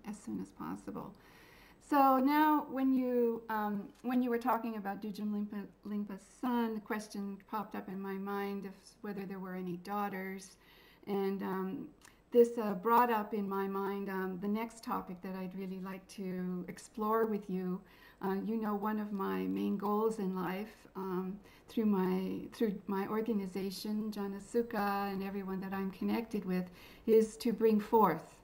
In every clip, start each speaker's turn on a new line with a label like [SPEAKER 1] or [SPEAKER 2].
[SPEAKER 1] as soon as possible. So now, when you were talking about Dudjom Lingpa's son, the question popped up in my mind of whether there were any daughters, and this brought up in my mind the next topic that I'd really like to explore with you. You know, one of my main goals in life, through my organization, Jnanasukha, and everyone that I'm connected with, is to bring forth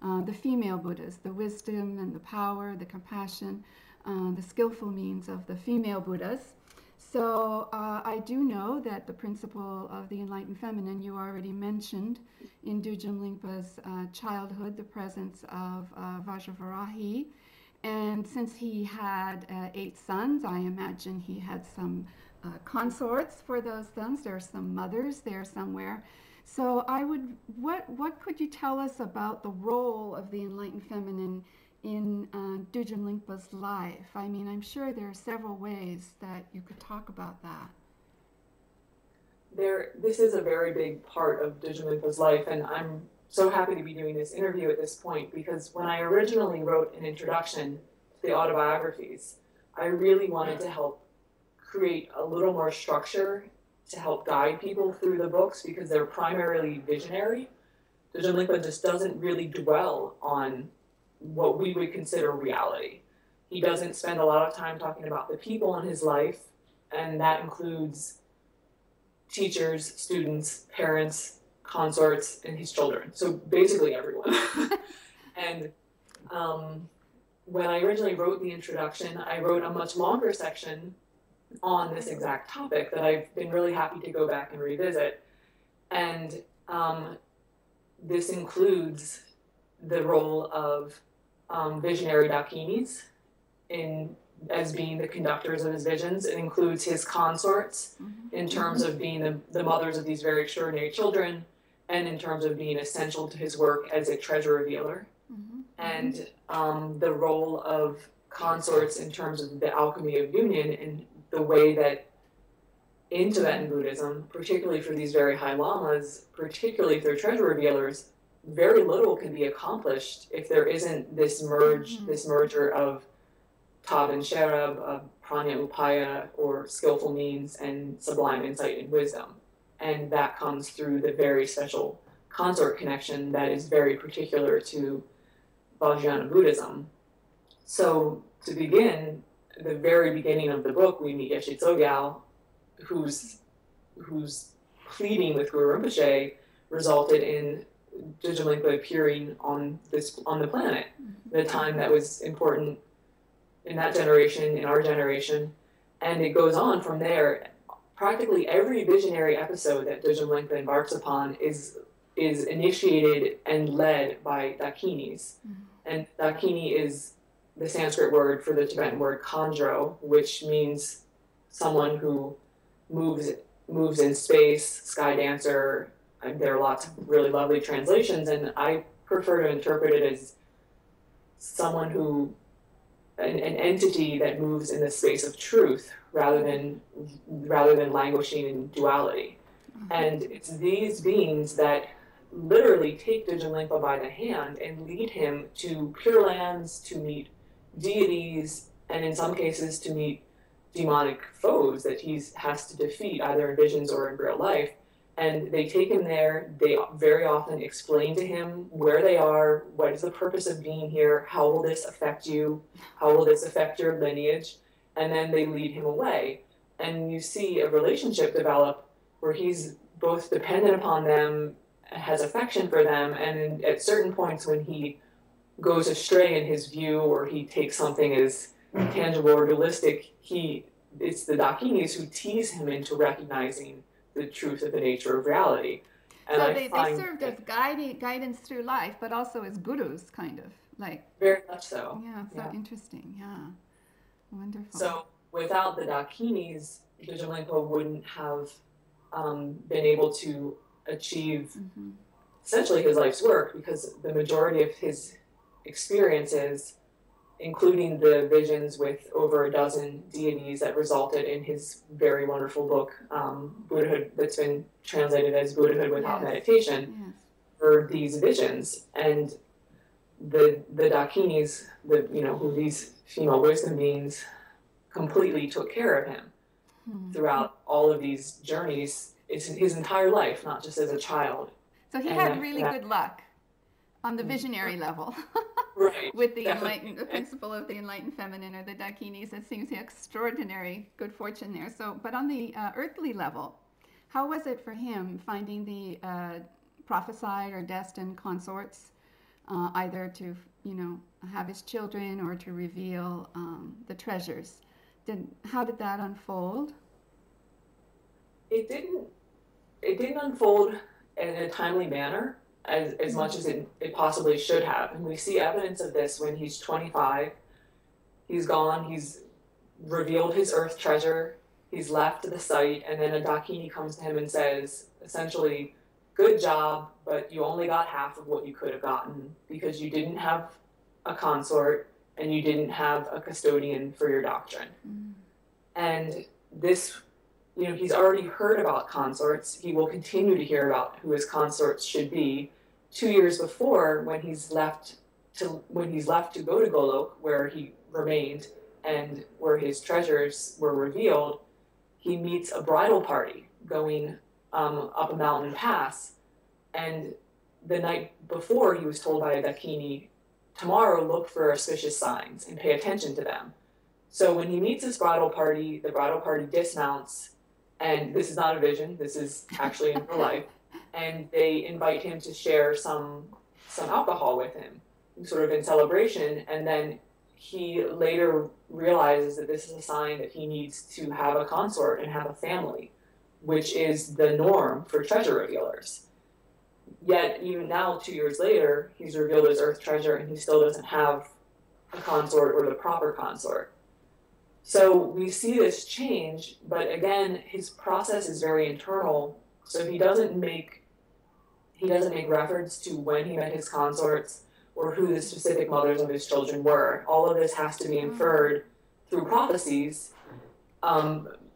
[SPEAKER 1] the female Buddhas, the wisdom and the power, the compassion, the skillful means of the female Buddhas. So I do know that the principle of the enlightened feminine you already mentioned in Dudjom Lingpa's childhood, the presence of Vajravarahi. And since he had 8 sons, I imagine he had some consorts for those sons. There are some mothers there somewhere. So what could you tell us about the role of the enlightened feminine in Dudjom Lingpa's life? I mean, I'm sure there are several ways that you could talk about that.
[SPEAKER 2] This is a very big part of Dudjom Lingpa's life, and I'm so happy to be doing this interview at this point, because when I originally wrote an introduction to the autobiographies, I really wanted to help create a little more structure to help guide people through the books, because they're primarily visionary. Dudjom Lingpa just doesn't really dwell on what we would consider reality. He doesn't spend a lot of time talking about the people in his life, and that includes teachers, students, parents, consorts, and his children. So basically everyone. And when I originally wrote the introduction, I wrote a much longer section on this exact topic that I've been really happy to go back and revisit. And this includes the role of visionary dakinis as being the conductors of his visions. It includes his consorts in terms of being the mothers of these very extraordinary children, and in terms of being essential to his work as a treasure revealer. And the role of consorts in terms of the alchemy of union, and the way that in Tibetan Buddhism, particularly for these very high lamas, particularly if they're treasure revealers, very little can be accomplished if there isn't this merger of Tab and Sherab, of Pranya Upaya, or skillful means, and sublime insight and wisdom. And that comes through the very special consort connection that is very particular to Vajrayana Buddhism. So to begin, the very beginning of the book, we meet Geshe Tsogyal, whose pleading with Guru Rinpoche resulted in Dudjom Lingpa appearing on the planet, the time that was important in that generation, in our generation. And it goes on from there. Practically every visionary episode that Dudjom Lingpa embarks upon is initiated and led by dakinis. And dakini is the Sanskrit word for the Tibetan word khandro, which means someone who moves in space, sky dancer. And there are lots of really lovely translations, and I prefer to interpret it as someone who, an entity that moves in the space of truth rather than languishing in duality. And it's these beings that literally take Dudjom Lingpa by the hand and lead him to Pure Lands, to meet deities, and in some cases to meet demonic foes that he has to defeat either in visions or in real life. And they take him there. They very often explain to him where they are, what is the purpose of being here, how will this affect you, how will this affect your lineage, and then they lead him away. And you see a relationship develop where he's both dependent upon them, has affection for them, and at certain points when he goes astray in his view, or he takes something as tangible or dualistic, it's the dakinis who tease him into recognizing the truth of the nature of reality. And
[SPEAKER 1] so they served as guidance through life, but also as gurus, kind of, like.
[SPEAKER 2] Very much so.
[SPEAKER 1] Yeah, so interesting, yeah. Wonderful.
[SPEAKER 2] So without the dakinis, Dudjom Lingpa wouldn't have been able to achieve essentially his life's work, because the majority of his experiences, including the visions with over a dozen deities that resulted in his very wonderful book, Buddhahood, that's been translated as Buddhahood Without Meditation, were these visions. And the Dakinis, who these female wisdom beings completely took care of him throughout all of these journeys, his entire life, not just as a child.
[SPEAKER 1] So he had really good luck on the visionary level.
[SPEAKER 2] Right.
[SPEAKER 1] With the enlightened, the principle of the enlightened feminine, or the Dakinis, it seems extraordinary good fortune there. So, but on the earthly level, how was it for him finding the prophesied or destined consorts, either to, have his children or to reveal the treasures? How did that unfold?
[SPEAKER 2] It didn't unfold in a timely manner as much as it possibly should have. And we see evidence of this when he's 25. He's gone, he's revealed his earth treasure, he's left the site, and then a Dakini comes to him and says, essentially, good job, but you only got half of what you could have gotten because you didn't have a consort and you didn't have a custodian for your doctrine. And this, he's already heard about consorts. He will continue to hear about who his consorts should be. 2 years before, when he's left to go to Golok, where he remained and where his treasures were revealed, he meets a bridal party going up a mountain pass. And the night before, he was told by a Dakini, tomorrow look for auspicious signs and pay attention to them. So when he meets this bridal party, the bridal party dismounts, and this is not a vision, this is actually in real life, and they invite him to share some alcohol with him, sort of in celebration, and then he later realizes that this is a sign that he needs to have a consort and have a family, which is the norm for treasure revealers. Yet, even now, 2 years later, he's revealed his earth treasure and he still doesn't have a consort or the proper consort. So we see this change, but again, his process is very internal. So he doesn't make reference to when he met his consorts or who the specific mothers of his children were. All of this has to be inferred through prophecies,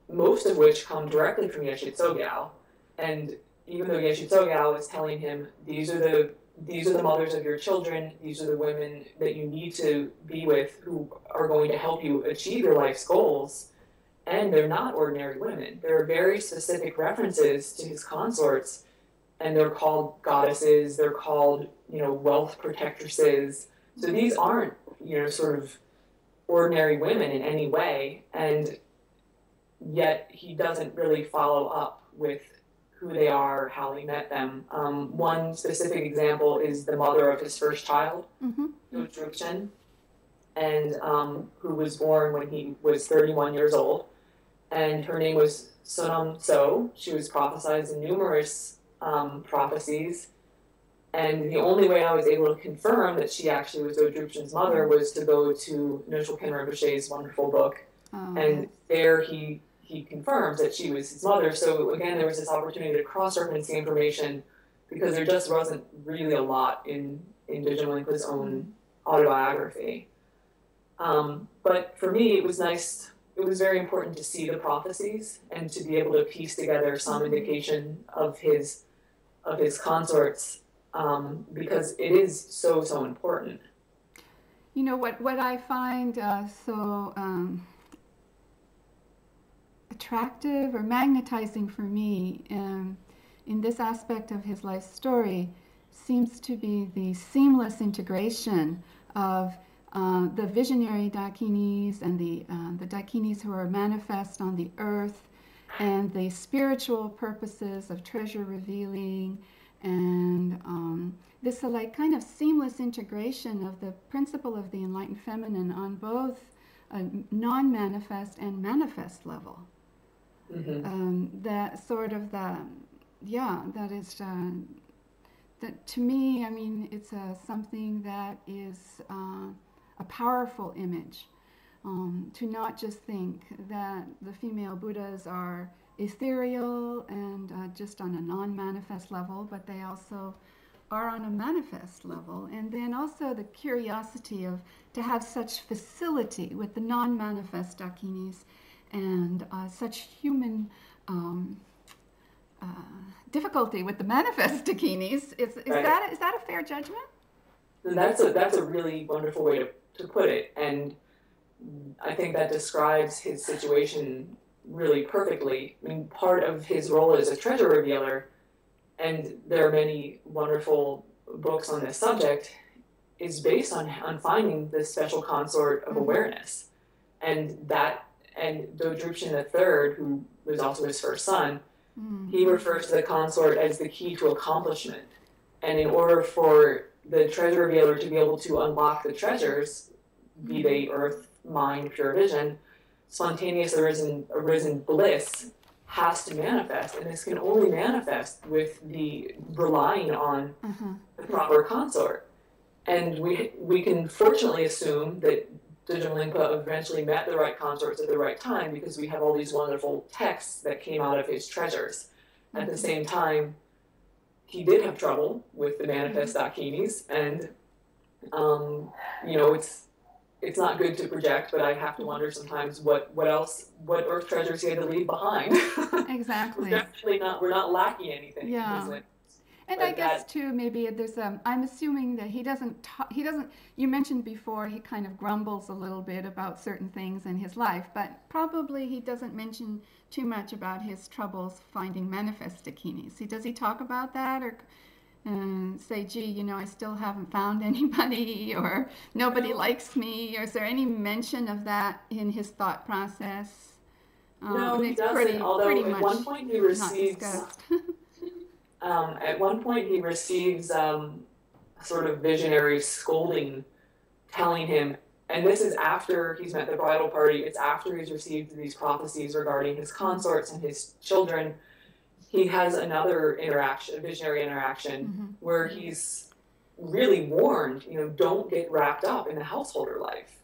[SPEAKER 2] most of which come directly from Yeshe Tsogyal. And even though Yeshe Tsogyal is telling him, these are the mothers of your children, these are the women that you need to be with who are going to help you achieve your life's goals, and they're not ordinary women. There are very specific references to his consorts, and they're called goddesses, they're called, wealth protectresses. So these aren't, sort of ordinary women in any way, and yet he doesn't really follow up with who they are, how he met them. One specific example is the mother of his first child, Dudjom, and who was born when he was 31 years old. And her name was Sonam So. She was prophesied in numerous prophecies. And the only way I was able to confirm that she actually was Dudjom's mother was to go to Nyoshul Rinpoche's wonderful book. And there he confirms that she was his mother. So again, there was this opportunity to cross-reference the information because there just wasn't really a lot in Dudjom Lingpa's own autobiography. But for me, it was nice. It was very important to see the prophecies and to be able to piece together some indication of his consorts because it is so important.
[SPEAKER 1] What I find so attractive or magnetizing for me in this aspect of his life story seems to be the seamless integration of the visionary Dakinis and the Dakinis who are manifest on the earth, and the spiritual purposes of treasure revealing, and this kind of seamless integration of the principle of the enlightened feminine on both a non-manifest and manifest level. That sort of that is that to me, I mean, it's something that is a powerful image. To not just think that the female Buddhas are ethereal and just on a non-manifest level, but they also are on a manifest level. And then also the curiosity to have such facility with the non-manifest Dakinis and such human difficulty with the manifest Dakinis. Is that a fair judgment?
[SPEAKER 2] And that's a really wonderful way to put it. And I think that describes his situation really perfectly. I mean, part of his role as a treasure revealer, and there are many wonderful books on this subject, is based on finding this special consort of awareness. And Dudjom III, who was also his first son, he refers to the consort as the key to accomplishment. And in order for the treasure revealer to be able to unlock the treasures, be they earth, mind, pure vision, spontaneous arisen bliss has to manifest, and this can only manifest with the relying on the proper consort. And we can fortunately assume that Dudjom Lingpa eventually met the right consorts at the right time, because we have all these wonderful texts that came out of his treasures. At the same time, he did have trouble with the manifest dakinis, and it's not good to project, but I have to wonder sometimes what earth treasures he had to leave behind.
[SPEAKER 1] Exactly.
[SPEAKER 2] We're not lacking anything.
[SPEAKER 1] Yeah. And I guess too, maybe there's I'm assuming that he doesn't, you mentioned before, he kind of grumbles a little bit about certain things in his life, but probably he doesn't mention too much about his troubles finding manifest dakinis. Does he talk about that, or say, gee, I still haven't found anybody, or nobody likes me, or is there any mention of that in his thought process?
[SPEAKER 2] No, he doesn't, although at one point he receives sort of visionary scolding, telling him, and this is after he's met the bridal party, it's after he's received these prophecies regarding his consorts and his children. He has another visionary interaction, where he's really warned, don't get wrapped up in the householder life.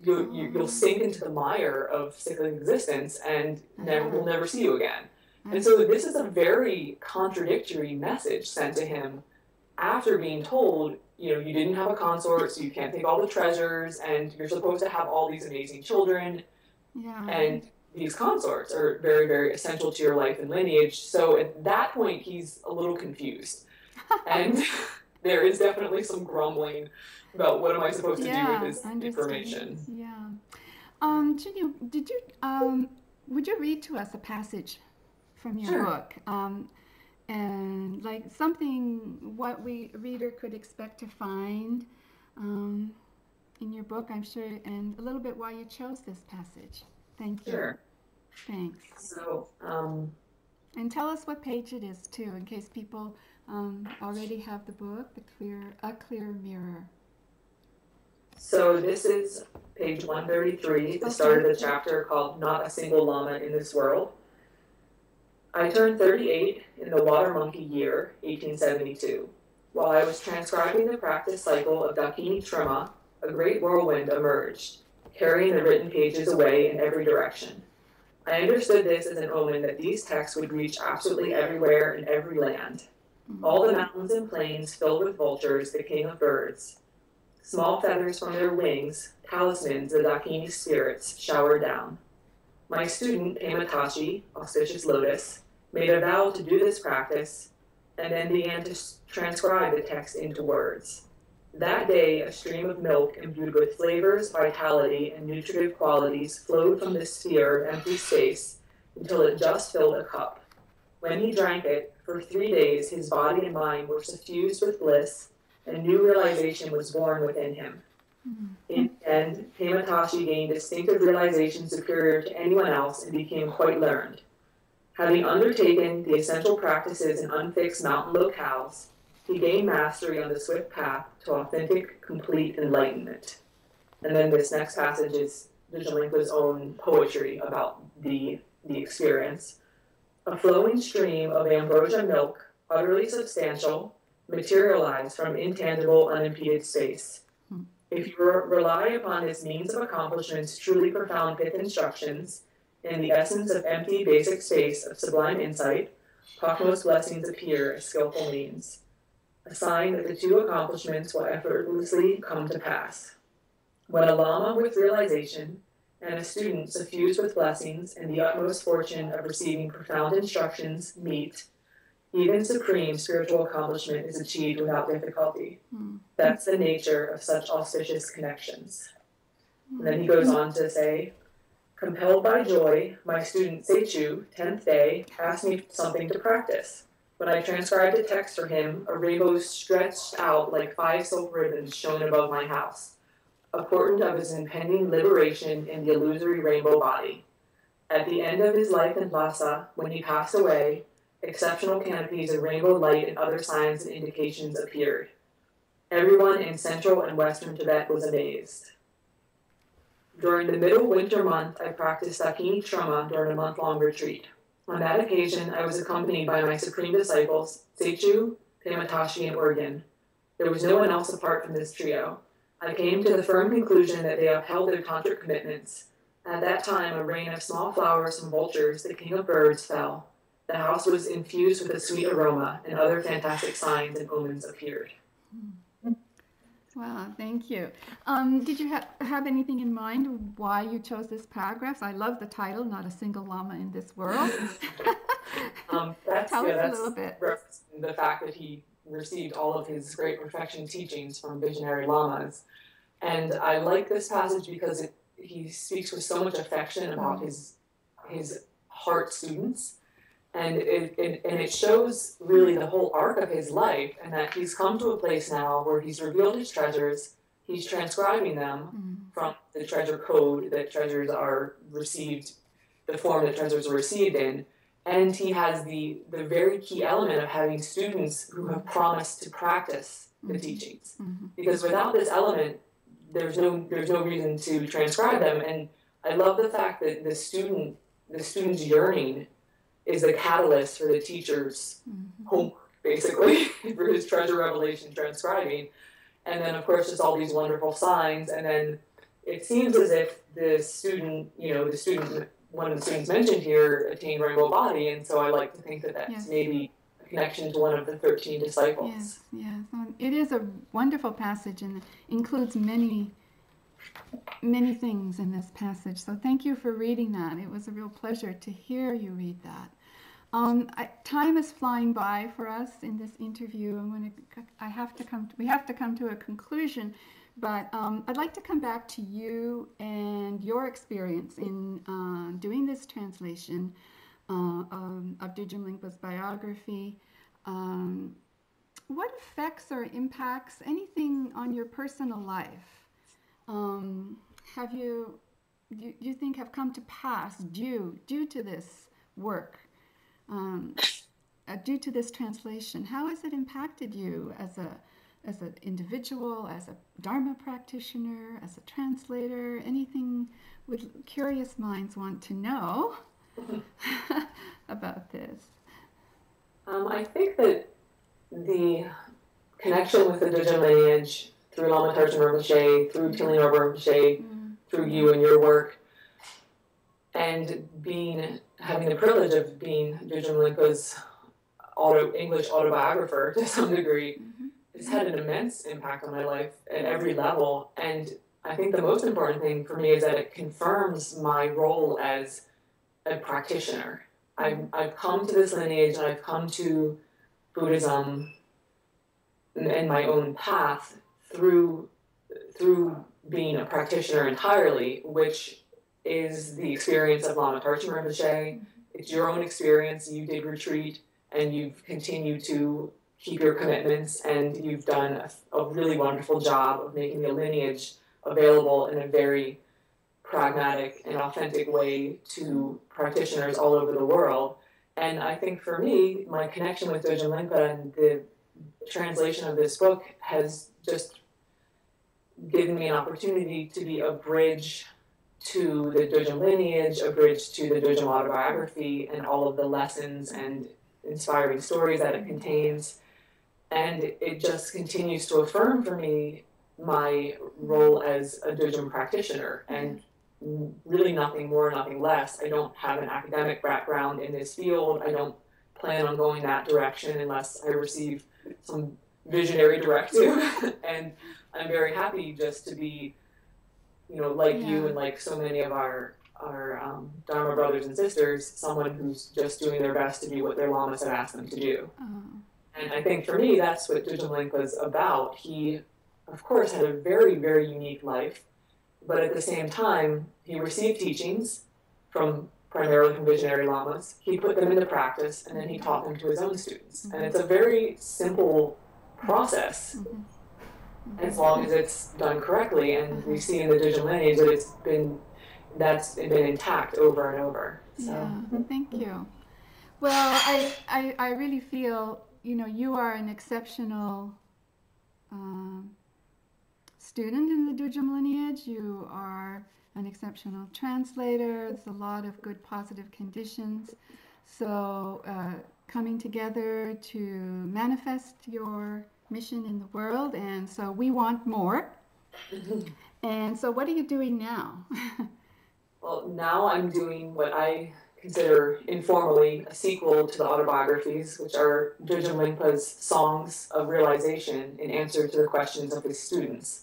[SPEAKER 2] You'll sink into the mire of cyclic existence, and we'll never see you again. And so this is a very contradictory message sent to him after being told, you didn't have a consort, so you can't take all the treasures, and you're supposed to have all these amazing children. Yeah. And these consorts are very, very essential to your life and lineage. So at that point, he's a little confused. And there is definitely some grumbling about what am I supposed to do with this information.
[SPEAKER 1] Yeah. Would you read to us a passage from your book? And like something what reader could expect to find in your book, I'm sure, and a little bit why you chose this passage. Thank you.
[SPEAKER 2] Sure.
[SPEAKER 1] Thanks.
[SPEAKER 2] So,
[SPEAKER 1] and tell us what page it is too, in case people already have the book, A Clear Mirror.
[SPEAKER 2] So this is page 133, the start of the chapter called Not a Single Lama in This World. I turned 38 in the Water Monkey year, 1872. While I was transcribing the practice cycle of Dakini Trima, a great whirlwind emerged, carrying the written pages away in every direction. I understood this as an omen that these texts would reach absolutely everywhere in every land. All the mountains and plains filled with vultures, the king of birds. Small feathers from their wings, talismans the Dakini spirits, showered down. My student, Pematachi, auspicious lotus, made a vow to do this practice, and then began to transcribe the text into words. That day, a stream of milk imbued with flavors, vitality, and nutritive qualities flowed from the sphere of empty space until it just filled a cup. When he drank it, for 3 days his body and mind were suffused with bliss, and new realization was born within him. In the end, Pematachi gained distinctive realization superior to anyone else and became quite learned. Having undertaken the essential practices in unfixed mountain locales, he gained mastery on the swift path to authentic, complete enlightenment. And then this next passage is Dudjom Lingpa's own poetry about the experience. A flowing stream of ambrosia milk, utterly substantial, materialized from intangible, unimpeded space. If you rely upon this means of accomplishment's truly profound fifth instructions, in the essence of empty basic space of sublime insight, topmost blessings appear as skillful means. A sign that the two accomplishments will effortlessly come to pass. When a Lama with realization and a student suffused with blessings and the utmost fortune of receiving profound instructions meet, Even supreme spiritual accomplishment is achieved without difficulty. That's the nature of such auspicious connections. And then he goes on to say, compelled by joy, my student Seichu, 10th day, asked me something to practice. When I transcribed a text for him, a rainbow stretched out like 5 silk ribbons shone above my house, a portent of his impending liberation in the illusory rainbow body. At the end of his life in Lhasa, when he passed away, exceptional canopies of rainbow light and other signs and indications appeared. Everyone in central and western Tibet was amazed. During the middle winter month, I practiced Dakini Truma during a month-long retreat. On that occasion, I was accompanied by my supreme disciples, Seichu, Pematashi, and Urgen. There was no one else apart from this trio. I came to the firm conclusion that they upheld their tantric commitments. At that time, a rain of small flowers from vultures, the king of birds, fell. The house was infused with a sweet aroma, and other fantastic signs and omens appeared.
[SPEAKER 1] Wow, thank you. Did you have anything in mind why you chose this paragraph? I love the title, Not a Single Lama in This World. Tell us a little bit.
[SPEAKER 2] The fact that he received all of his great perfection teachings from visionary lamas. And I like this passage because he speaks with so much affection about his heart students. And it shows really the whole arc of his life, and that he's come to a place now where he's revealed his treasures, he's transcribing them from the treasure code that treasures are received, the form that treasures are received in, and he has the very key element of having students who have promised to practice the teachings. Because without this element, there's no reason to transcribe them. And I love the fact that the student's yearning is the catalyst for the teacher's homework, basically, for his treasure revelation transcribing. And then, of course, just all these wonderful signs. And then it seems as if the student, one of the students mentioned here, attained rainbow body. And so I like to think that that's maybe a connection to one of the 13 disciples.
[SPEAKER 1] Yes. It is a wonderful passage and includes many things in this passage. So thank you for reading that. It was a real pleasure to hear you read that. Time is flying by for us in this interview. We have to come to a conclusion, but I'd like to come back to you and your experience in doing this translation of Dudjom Lingpa's biography. What effects or impacts, anything on your personal life, do you think have come to pass due to this work, due to this translation? How has it impacted you as an individual, as a Dharma practitioner, as a translator? Anything with curious minds want to know about this?
[SPEAKER 2] I think that the connection with the Dudjom lineage through Lama Tarjan Rinpoche, through Tilly Norba Rinpoche, through you and your work, and having the privilege of being Dudjom Lingpa's English autobiographer to some degree, has had an immense impact on my life at every level. And I think the most important thing for me is that it confirms my role as a practitioner. I've come to this lineage, and I've come to Buddhism and my own path through being a practitioner entirely, which is the experience of Lama Tarjan Rinpoche. It's your own experience. You did retreat, and you've continued to keep your commitments, and you've done a really wonderful job of making the lineage available in a very pragmatic and authentic way to practitioners all over the world. And I think for me, my connection with Dudjom Lingpa and the translation of this book has just given me an opportunity to be a bridge to the Dudjom lineage, a bridge to the Dudjom autobiography and all of the lessons and inspiring stories that it contains. And it just continues to affirm for me my role as a Dudjom practitioner, and really nothing more, nothing less. I don't have an academic background in this field. I don't plan on going that direction unless I receive some visionary directive. And I'm very happy just to be, like you and like so many of our Dharma brothers and sisters someone who's just doing their best to be what their lamas have asked them to do. And I think for me, that's what Dudjom Lingpa is about. He, of course, had a very, very unique life, but at the same time, he received teachings primarily from visionary lamas. He put them into practice, and then he taught them to his own students. And it's a very simple process, as long as it's done correctly. And we see in the Dudjom lineage that that's been intact over and over. So.
[SPEAKER 1] Yeah, thank you. Well, I really feel, you are an exceptional student in the Dudjom lineage. You are an exceptional translator. There's a lot of good positive conditions. So coming together to manifest your mission in the world, and so we want more. And so what are you doing now?
[SPEAKER 2] Well, now I'm doing what I consider informally a sequel to the autobiographies, which are Dudjom Lingpa's songs of realization in answer to the questions of his students.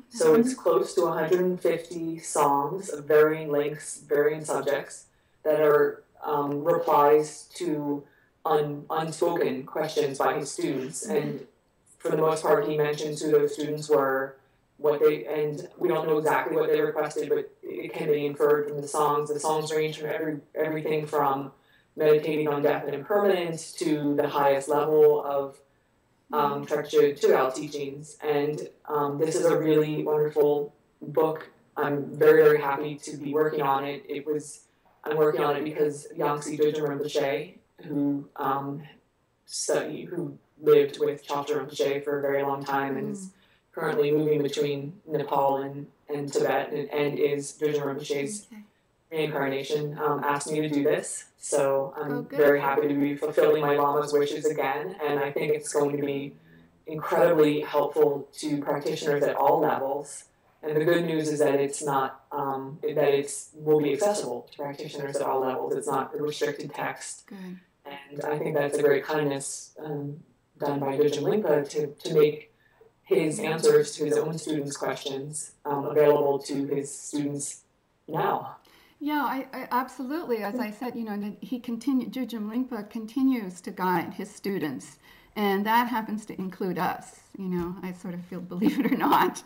[SPEAKER 2] So it's close to 150 songs of varying lengths, varying subjects, that are replies to unspoken questions by his students. And for the most part, he mentions who those students were, and we don't know exactly what they requested, but it can be inferred from the songs. The songs range from everything from meditating on death and impermanence to the highest level of Trekchö teachings. And this is a really wonderful book. I'm very, very happy to be working on it. I'm working on it because Yangtze Dudjom Rinpoche, who lived with Chopta Rinpoche for a very long time and is currently moving between Nepal and Tibet, and is Dudjom Rinpoche's reincarnation, asked me to do this. So I'm very happy to be fulfilling my Lama's wishes again, and I think it's going to be incredibly helpful to practitioners at all levels. And the good news is that it's not, will be accessible to practitioners at all levels. It's not a restricted text.
[SPEAKER 1] Good.
[SPEAKER 2] And I think that's a great kindness done by Dudjom Lingpa to make his answers to his own students' questions available to his students now.
[SPEAKER 1] Yeah, I absolutely. As I said, Dudjom Lingpa continues to guide his students, and that happens to include us. I sort of feel, believe it or not,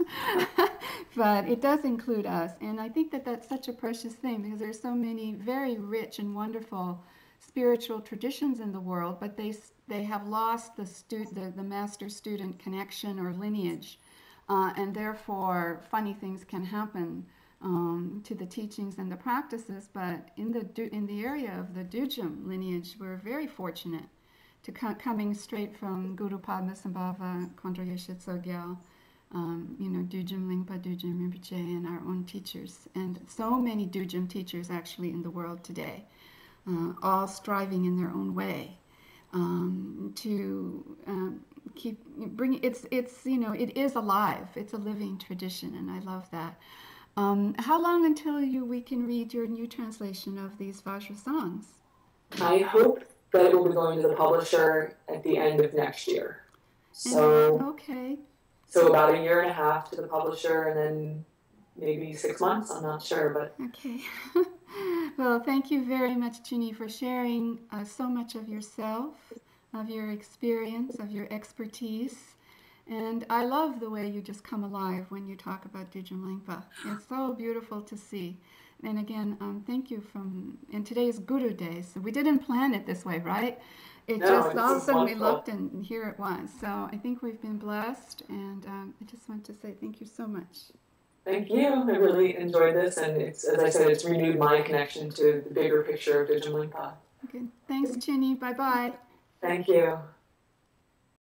[SPEAKER 1] but it does include us, and I think that that's such a precious thing because there's so many very rich and wonderful spiritual traditions in the world, but they have lost the master-student connection or lineage, and therefore funny things can happen to the teachings and the practices. But in the area of the Dudjom lineage, we're very fortunate to coming straight from Guru Padmasambhava, Kondro Yeshe Tsogyal, Dudjom Lingpa, Dudjom Rinpoche, and our own teachers, and so many Dudjom teachers actually in the world today, all striving in their own way to keep bringing. It is alive. It's a living tradition, and I love that. How long until we can read your new translation of these Vajra songs?
[SPEAKER 2] I hope that it will be going to the publisher at the end of next year. So So about 1.5 years to the publisher, and then maybe 6 months. I'm not sure, but
[SPEAKER 1] okay. Well, thank you very much, Chini, for sharing so much of yourself, of your experience, of your expertise. And I love the way you just come alive when you talk about Dudjom Lingpa. It's so beautiful to see. And again, thank you and today's Guru Day, so we didn't plan it this way, right? All of a sudden we looked and here it was. So I think we've been blessed, and I just want to say thank you so much.
[SPEAKER 2] Thank you. I really enjoyed this, and as I said, it's renewed my connection to the bigger picture of Dudjom Lingpa.
[SPEAKER 1] Okay. Thanks, Chini. Bye-bye.
[SPEAKER 2] Thank you.